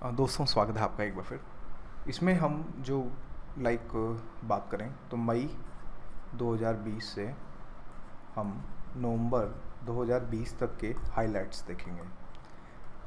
दोस्तों, स्वागत है आपका एक बार फिर। इसमें हम जो लाइक बात करें तो मई 2020 से हम नवंबर 2020 तक के हाइलाइट्स देखेंगे।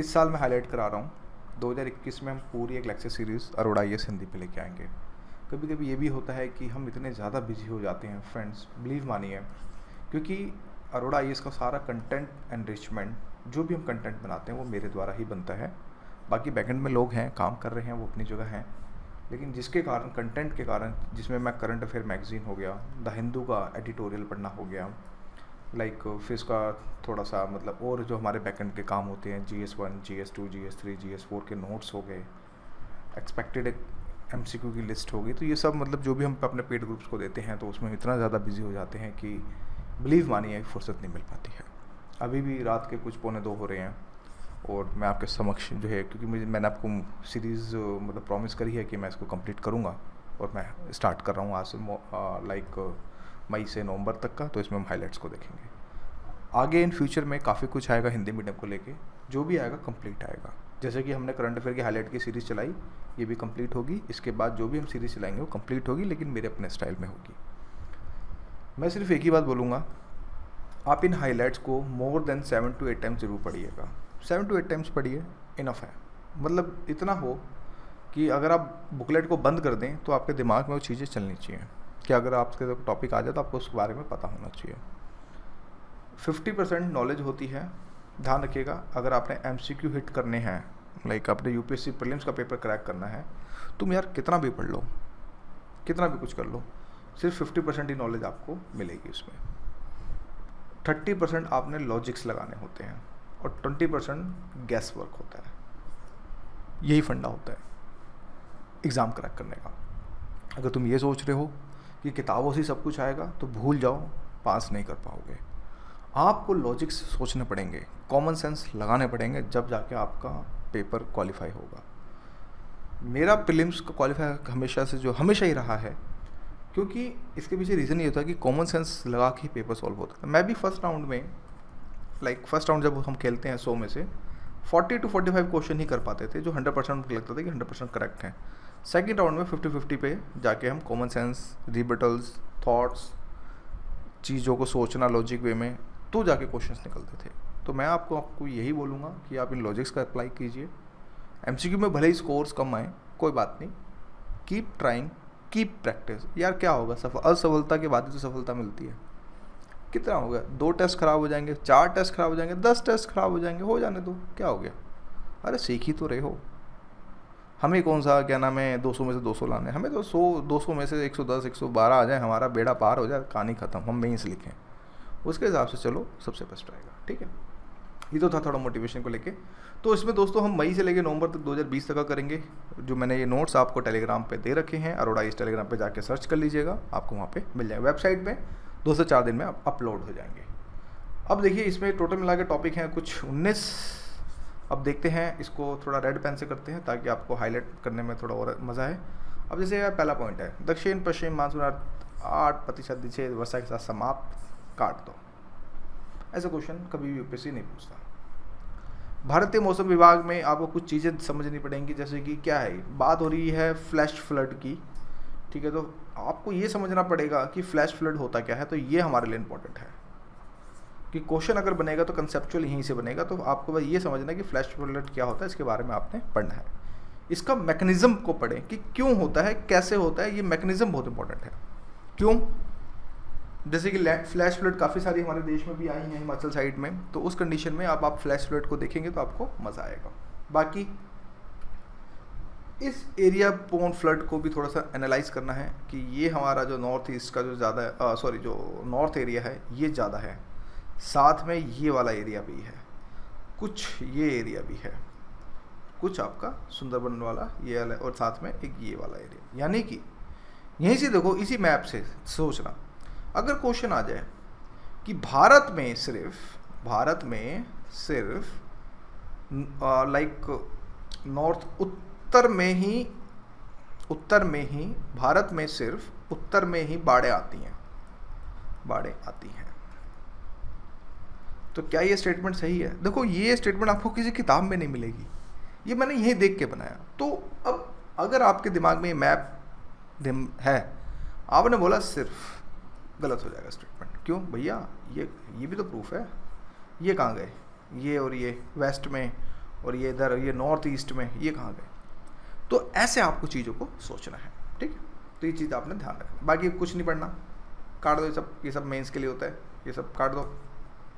इस साल मैं हाईलाइट करा रहा हूँ 2021 में हम पूरी एक lecture series Arora IAS Hindi पे लेके आएंगे। कभी कभी ये भी होता है कि हम इतने ज़्यादा बिजी हो जाते हैं फ्रेंड्स, बिलीव मानिए, क्योंकि अरोड़ा आईएएस का सारा कंटेंट एनरिचमेंट जो भी हम कंटेंट बनाते हैं वो मेरे द्वारा ही बनता है। बाकी बैकएंड में लोग हैं, काम कर रहे हैं, वो अपनी जगह हैं, लेकिन जिसके कारण कंटेंट के कारण, जिसमें मैं करंट अफेयर मैगजीन हो गया, द हिंदू का एडिटोरियल पढ़ना हो गया, लाइक फिर इसका थोड़ा सा मतलब और जो हमारे बैकएंड के काम होते हैं, GS1, GS2, GS3, GS4 के नोट्स हो गए, एक्सपेक्टेड MCQ की लिस्ट होगी, तो ये सब मतलब जो भी हम अपने पेड ग्रुप्स को देते हैं तो उसमें इतना ज़्यादा बिजी हो जाते हैं कि बिलीव मानिए फुर्सत नहीं मिल पाती है। अभी भी रात के कुछ 1:45 हो रहे हैं और मैं आपके समक्ष जो है, क्योंकि मैंने आपको सीरीज़ मतलब प्रॉमिस करी है कि मैं इसको कंप्लीट करूँगा और मैं स्टार्ट कर रहा हूँ आज से लाइक मई से नवंबर तक का। तो इसमें हम हाइलाइट्स को देखेंगे। आगे इन फ्यूचर में काफ़ी कुछ आएगा हिंदी मीडियम को लेके, जो भी आएगा कंप्लीट आएगा। जैसे कि हमने करंट अफेयर की हाईलाइट की सीरीज़ चलाई, ये भी कंप्लीट होगी। इसके बाद जो भी हम सीरीज़ चलाएंगे वो कंप्लीट होगी, लेकिन मेरे अपने स्टाइल में होगी। मैं सिर्फ एक ही बात बोलूँगा, आप इन हाईलाइट्स को मोर देन 7 to 8 टाइम्स ज़रूर पढ़िएगा। 7 to 8 टाइम्स पढ़िए, इनफ है। मतलब इतना हो कि अगर आप बुकलेट को बंद कर दें तो आपके दिमाग में वो चीज़ें चलनी चाहिए कि अगर आपके टॉपिक आ जाए तो आपको उसके बारे में पता होना चाहिए। 50% नॉलेज होती है, ध्यान रखिएगा। अगर आपने MCQ हिट करने हैं, लाइक आपने UPSC प्रीलिम्स का पेपर क्रैक करना है, तुम यार कितना भी पढ़ लो, कितना भी कुछ कर लो, सिर्फ 50% ही नॉलेज आपको मिलेगी उसमें। 30% आपने लॉजिक्स लगाने होते हैं और 20% गैस वर्क होता है। यही फंडा होता है एग्ज़ाम क्रैक करने का। अगर तुम ये सोच रहे हो कि किताबों से सब कुछ आएगा तो भूल जाओ, पास नहीं कर पाओगे। आपको लॉजिक्स सोचने पड़ेंगे, कॉमन सेंस लगाने पड़ेंगे, जब जाके आपका पेपर क्वालिफाई होगा। मेरा प्रीलिम्स का क्वालिफाई हमेशा से जो हमेशा ही रहा है, क्योंकि इसके पीछे रीज़न ये होता है कि कॉमन सेंस लगा के पेपर सॉल्व होता है। मैं भी फर्स्ट राउंड में, फर्स्ट राउंड जब हम खेलते हैं 100 में से 40 to 45 क्वेश्चन ही कर पाते थे, जो 100% लगता था कि 100% करेक्ट हैं। सेकंड राउंड में 50-50 पे जाके हम कॉमन सेंस, रिबटल्स, थॉट्स, चीज़ों को सोचना लॉजिक वे में, तो जाके क्वेश्चंस निकलते थे। तो मैं आपको यही बोलूँगा कि आप इन लॉजिक्स का अप्लाई कीजिए। MCQ में भले ही स्कोर्स कम आए, कोई बात नहीं, कीप ट्राइंग, कीप प्रैक्टिस। यार क्या होगा, असफलता के बाद ही तो सफलता मिलती है। कितना हो गया, 2 टेस्ट खराब हो जाएंगे, 4 टेस्ट खराब हो जाएंगे, 10 टेस्ट खराब हो जाएंगे, हो जाने दो, क्या हो गया। अरे सीख ही तो रहे हो। हमें कौन सा क्या नाम है 200 में से 200 लाने, हमें तो 200 में से 110, 112 आ जाए, हमारा बेड़ा पार हो जाए, कहानी ख़त्म, हम मेंस लिखें, उसके हिसाब से चलो, सबसे बेस्ट रहेगा। ठीक है, ये तो था थोड़ा मोटिवेशन को लेके। तो इसमें दोस्तों हम मई से लेके नवंबर तक 2020 तक का करेंगे। जो मैंने ये नोट्स आपको टेलीग्राम पे दे रखे हैं, अरोड़ा इस टेलीग्राम पे जाके सर्च कर लीजिएगा, आपको वहाँ पे मिल जाएगा। वेबसाइट में 2 से 4 दिन में अपलोड हो जाएंगे। अब देखिए, इसमें टोटल मिला के टॉपिक हैं कुछ 19। अब देखते हैं, इसको थोड़ा रेड पेन से करते हैं ताकि आपको हाईलाइट करने में थोड़ा और मज़ा है। अब जैसे पहला पॉइंट है, दक्षिण पश्चिम मानसून 8% दिशे वर्षा के साथ समाप्त, काट दो। ऐसा क्वेश्चन कभी भी UPSC नहीं पूछता। भारतीय मौसम विभाग में आपको कुछ चीज़ें समझनी पड़ेंगी, जैसे कि क्या है, बात हो रही है फ्लैश फ्लड की। ठीक है, तो आपको ये समझना पड़ेगा कि फ्लैश फ्लड होता क्या है। तो ये हमारे लिए इंपॉर्टेंट है कि क्वेश्चन अगर बनेगा तो कंसेप्चुअल यहीं से बनेगा। तो आपको बस ये समझना है कि फ्लैश फ्लड क्या होता है, इसके बारे में आपने पढ़ना है। इसका मैकेनिज्म को पढ़ें कि क्यों होता है, कैसे होता है, ये मैकेनिज्म बहुत इंपॉर्टेंट है। क्यों, जैसे कि फ्लैश फ्लड काफ़ी सारी हमारे देश में भी आई हैं, हिमाचल साइड में, तो उस कंडीशन में आप फ्लैश फ्लड को देखेंगे तो आपको मज़ा आएगा। बाकी इस एरिया पोन फ्लड को भी थोड़ा सा एनालाइज करना है कि ये हमारा जो नॉर्थ ईस्ट का जो ज़्यादा जो नॉर्थ एरिया है ये ज़्यादा है, साथ में ये वाला एरिया भी है, कुछ ये एरिया भी है, कुछ आपका सुंदरबन वाला ये वाला, और साथ में एक ये वाला एरिया। यानी कि यहीं से देखो, इसी मैप से सोचना, अगर क्वेश्चन आ जाए कि भारत में सिर्फ लाइक नॉर्थ उत्तर में ही भारत में सिर्फ उत्तर में ही बाढ़ें आती हैं, तो क्या ये स्टेटमेंट सही है? देखो, ये स्टेटमेंट आपको किसी किताब में नहीं मिलेगी, ये मैंने यही देख के बनाया। तो अब अगर आपके दिमाग में ये मैप है, आपने बोला सिर्फ, गलत हो जाएगा स्टेटमेंट। क्यों भैया, ये भी तो प्रूफ है, ये कहाँ गए, ये और ये वेस्ट में, और ये इधर, ये नॉर्थ ईस्ट में, ये कहाँ गए। तो ऐसे आपको चीज़ों को सोचना है, ठीक है। तो ये चीज़ आपने ध्यान रखना, बाकी कुछ नहीं पढ़ना, काट दो ये सब मेंस के लिए होता है, ये सब काट दो,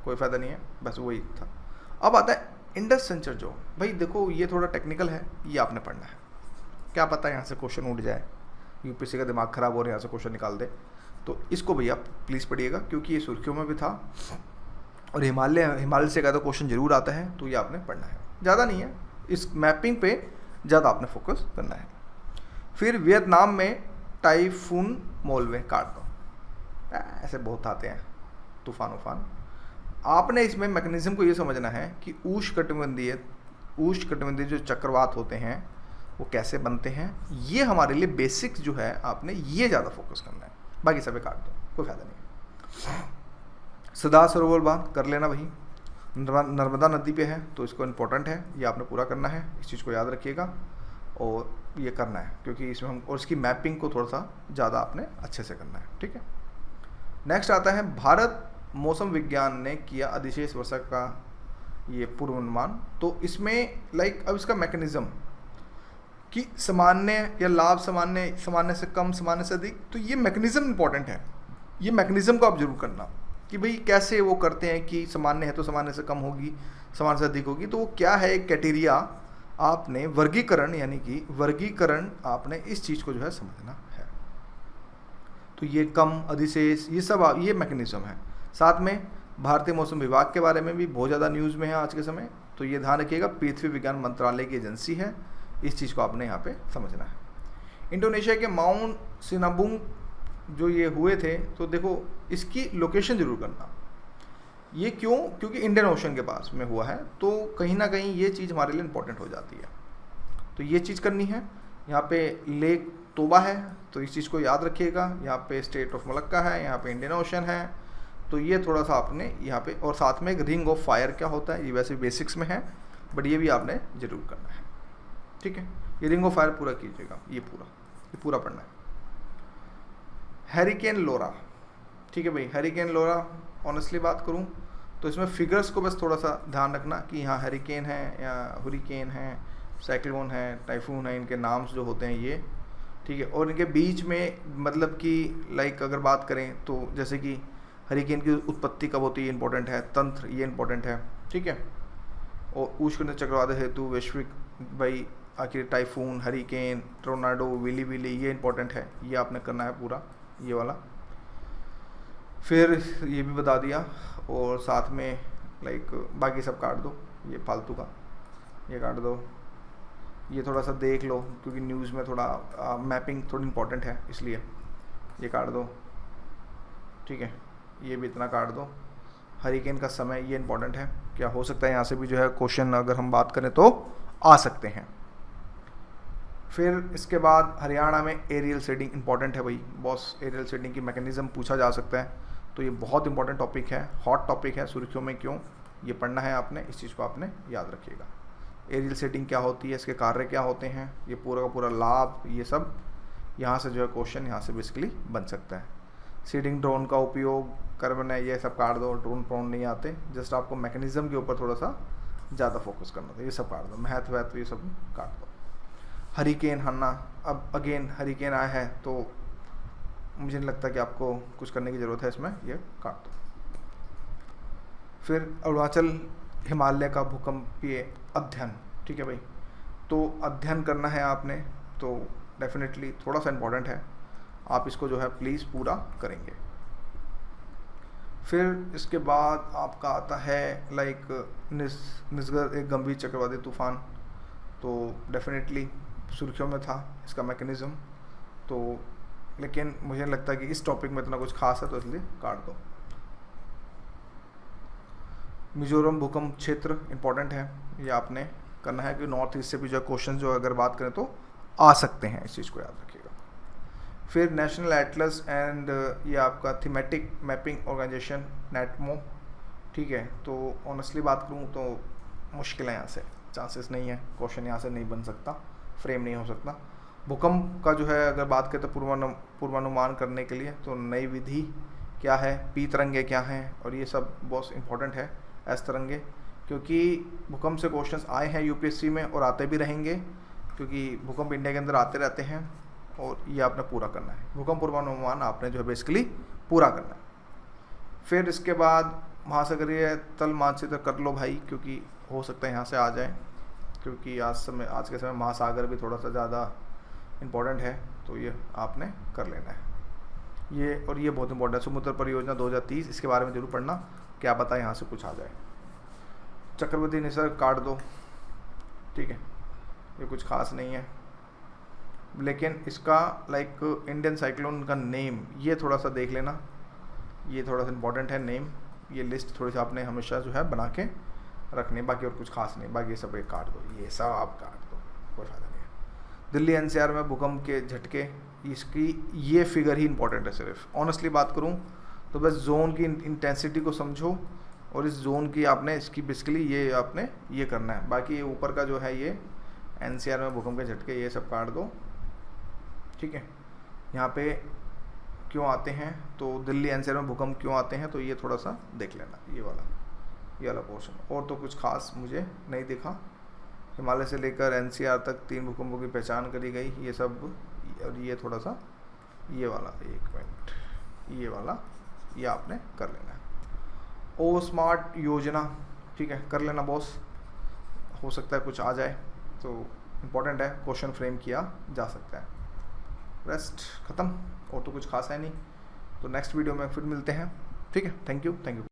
कोई फ़ायदा नहीं है, बस वही था। अब आता है इंडस सेंचर जो, भाई देखो ये थोड़ा टेक्निकल है, ये आपने पढ़ना है। क्या पता यहाँ से क्वेश्चन उठ जाए, यूपीएससी का दिमाग ख़राब हो रहा है, यहाँ से क्वेश्चन निकाल दे। तो इसको भैया प्लीज़ पढ़िएगा, क्योंकि ये सुर्खियों में भी था, और हिमालय से का तो क्वेश्चन जरूर आता है, तो ये आपने पढ़ना है। ज़्यादा नहीं है, इस मैपिंग पे ज़्यादा आपने फोकस करना है। फिर वियतनाम में टाइफून मोलवे, काट दो, ऐसे बहुत आते हैं तूफान उफान। आपने इसमें मैकेनिज्म को ये समझना है कि उष्णकटिबंधीय जो चक्रवात होते हैं वो कैसे बनते हैं, ये हमारे लिए बेसिक्स जो है, आपने ये ज़्यादा फोकस करना है, बाकी सब काट दो, कोई फायदा नहीं। सरदार सरोवर बांध कर लेना भाई, नर्मदा नदी पे है, तो इसको इम्पोर्टेंट है, ये आपने पूरा करना है, इस चीज़ को याद रखिएगा और ये करना है, क्योंकि इसमें हम, और इसकी मैपिंग को थोड़ा सा ज़्यादा आपने अच्छे से करना है, ठीक है। नेक्स्ट आता है भारत मौसम विज्ञान ने किया अधिशेष वर्षा का ये पूर्वानुमान। तो इसमें अब इसका मैकेनिज्म कि सामान्य या लाभ, सामान्य से कम, सामान्य से अधिक, तो ये मैकेनिज्म इंपॉर्टेंट है। ये मैकेनिज्म को आप जरूर करना कि भाई कैसे वो करते हैं कि सामान्य है तो सामान्य से कम होगी, सामान्य से अधिक होगी, तो वो क्या है एक क्राइटेरिया, आपने वर्गीकरण, यानी कि वर्गीकरण आपने इस चीज़ को जो है समझना है। तो ये कम, अधिशेष, ये सब ये मैकेनिज्म है। साथ में भारतीय मौसम विभाग के बारे में भी बहुत ज़्यादा न्यूज़ में है आज के समय, तो ये ध्यान रखिएगा, पृथ्वी विज्ञान मंत्रालय की एजेंसी है, इस चीज़ को आपने यहाँ पे समझना है। इंडोनेशिया के माउंट सिनाबुंग जो ये हुए थे, तो देखो इसकी लोकेशन जरूर करना। ये क्यों? क्योंकि इंडियन ओशन के पास में हुआ है, तो कहीं ना कहीं ये चीज़ हमारे लिए इंपॉर्टेंट हो जाती है, तो ये चीज़ करनी है। यहाँ पे लेक तोबा है, तो इस चीज़ को याद रखिएगा। यहाँ पे स्टेट ऑफ मलक्का है, यहाँ पे इंडियन ओशन है, तो ये थोड़ा सा आपने यहाँ पे, और साथ में एक रिंग ऑफ फायर क्या होता है, ये वैसे बेसिक्स में है, बट ये भी आपने जरूर करना है, ठीक है। ये रिंग ऑफ फायर पूरा कीजिएगा, ये पूरा पढ़ना है। हैरिकेन लोरा, ठीक है भाई, हैरिकेन लोरा ऑनेस्टली बात करूं तो इसमें फिगर्स को बस थोड़ा सा ध्यान रखना कि यहाँ हैरिकेन है या हुरिकेन है, साइक्लोन है, टाइफून है, इनके नाम्स जो होते हैं ये, ठीक है। और इनके बीच में मतलब कि अगर बात करें तो जैसे कि हरिकेन की उत्पत्ति कब होती है, इंपॉर्टेंट है, तंत्र ये इंपॉर्टेंट है, ठीक है। और उष्ण चक्रवात हेतु वैश्विक, भाई आखिर टाइफून, हरिकेन, टोर्नाडो, विली ये इंपॉर्टेंट है, ये आपने करना है पूरा, ये वाला। फिर ये भी बता दिया, और साथ में बाकी सब काट दो, ये फालतू का ये काट दो, ये थोड़ा सा देख लो क्योंकि न्यूज़ में थोड़ा मैपिंग थोड़ी इंपॉर्टेंट है, इसलिए ये काट दो, ठीक है। ये भी इतना काट दो। हरिकेन का समय ये इंपॉर्टेंट है, क्या हो सकता है यहाँ से भी जो है क्वेश्चन अगर हम बात करें तो आ सकते हैं। फिर इसके बाद हरियाणा में एरियल शेडिंग इंपॉर्टेंट है भाई, बॉस एरियल शेडिंग की मैकेनिज्म पूछा जा सकता है, तो ये बहुत इंपॉर्टेंट टॉपिक है, हॉट टॉपिक है सुर्खियों में, क्यों ये पढ़ना है आपने, इस चीज़ को आपने याद रखिएगा। एरियल शेडिंग क्या होती है, इसके कार्य क्या होते हैं, ये पूरा का पूरा लाभ, ये सब यहाँ से जो है क्वेश्चन यहाँ से बेसिकली बन सकता है। सीडिंग ड्रोन का उपयोग करना है, ये सब काट दो, ड्रोन प्रोन नहीं आते, जस्ट आपको मैकेनिज्म के ऊपर थोड़ा सा ज़्यादा फोकस करना था, ये सब काट दो, महत्व ये सब काट दो। हरिकेन हन्ना, अब अगेन हरिकेन आया है तो मुझे नहीं लगता कि आपको कुछ करने की ज़रूरत है इसमें, ये काट दो। फिर अरुणाचल हिमालय का भूकंपीय अध्ययन, ठीक है भाई, तो अध्ययन करना है आपने, तो डेफिनेटली थोड़ा सा इम्पोर्टेंट है, आप इसको जो है प्लीज़ पूरा करेंगे। फिर इसके बाद आपका आता है निसर्ग एक गंभीर चक्रवाती तूफान, तो डेफिनेटली सुर्खियों में था इसका मैकेनिज्म, तो लेकिन मुझे नहीं लगता कि इस टॉपिक में इतना कुछ खास है, तो इसलिए काट दो। मिजोरम भूकंप क्षेत्र इंपॉर्टेंट है, ये आपने करना है कि नॉर्थ ईस्ट से भी जो क्वेश्चन जो अगर बात करें तो आ सकते हैं, इस चीज़ को याद रखिएगा। फिर नेशनल एटलस एंड ये आपका थीमेटिक मैपिंग ऑर्गेनाइजेशन नेटमो, ठीक है। तो ऑनेस्टली बात करूँ तो मुश्किल है यहाँ से, चांसेस नहीं है, क्वेश्चन यहाँ से नहीं बन सकता, फ्रेम नहीं हो सकता। भूकंप का जो है अगर बात करें तो पूर्वानुमान करने के लिए तो नई विधि क्या है, पी तरंगे क्या हैं, और ये सब बहुत इंपॉर्टेंट है, एस तरंगे, क्योंकि भूकंप से क्वेश्चंस आए हैं यूपीएससी में और आते भी रहेंगे, क्योंकि भूकंप इंडिया के अंदर आते रहते हैं और ये आपने पूरा करना है। भूकंप पूर्वानुमान आपने जो है बेसिकली पूरा करना है। फिर इसके बाद महासागरीय तल मानचित्र कर लो भाई, क्योंकि हो सकता है यहाँ से आ जाए, क्योंकि आज के समय महासागर भी थोड़ा सा ज़्यादा इम्पोर्टेंट है, तो ये आपने कर लेना है ये। और ये बहुत इंपॉर्टेंट है, समुद्र परियोजना 2030, इसके बारे में जरूर पढ़ना, क्या पता यहाँ से कुछ आ जाए। चक्रवर्ती निसर्ग काट दो, ठीक है, ये कुछ खास नहीं है, लेकिन इसका लाइक इंडियन साइक्लोन का नेम ये थोड़ा सा देख लेना, ये थोड़ा सा इंपॉर्टेंट है नेम, ये लिस्ट थोड़ी सी आपने हमेशा जो है बना के रखनी, बाकी और कुछ खास नहीं, बाकी ये सब एक काट दो, ये सब आप काट दो, कोई फायदा नहीं है। दिल्ली एनसीआर में भूकंप के झटके, इसकी ये फिगर ही इंपॉर्टेंट है सिर्फ। ऑनेस्टली बात करूँ तो बस जोन की इंटेंसिटी को समझो और इस जोन की आपने इसकी बेसिकली ये आपने ये करना है, बाकी ये ऊपर का जो है ये एनसीआर में भूकंप के झटके ये सब काट दो, ठीक है। यहाँ पे क्यों आते हैं, तो दिल्ली एनसीआर में भूकंप क्यों आते हैं, तो ये थोड़ा सा देख लेना, ये वाला पोर्शन। और तो कुछ खास मुझे नहीं दिखा। हिमालय से लेकर एनसीआर तक 3 भूकंपों की पहचान करी गई, ये सब, और ये थोड़ा सा ये वाला, एक मिनट, ये वाला ये आपने कर लेना है। ओ स्मार्ट योजना, ठीक है, कर लेना बॉस, हो सकता है कुछ आ जाए, तो इम्पोर्टेंट है, क्वेश्चन फ्रेम किया जा सकता है। रेस्ट ख़त्म, और तो कुछ खास है नहीं, तो नेक्स्ट वीडियो में फिर मिलते हैं, ठीक है। Thank you.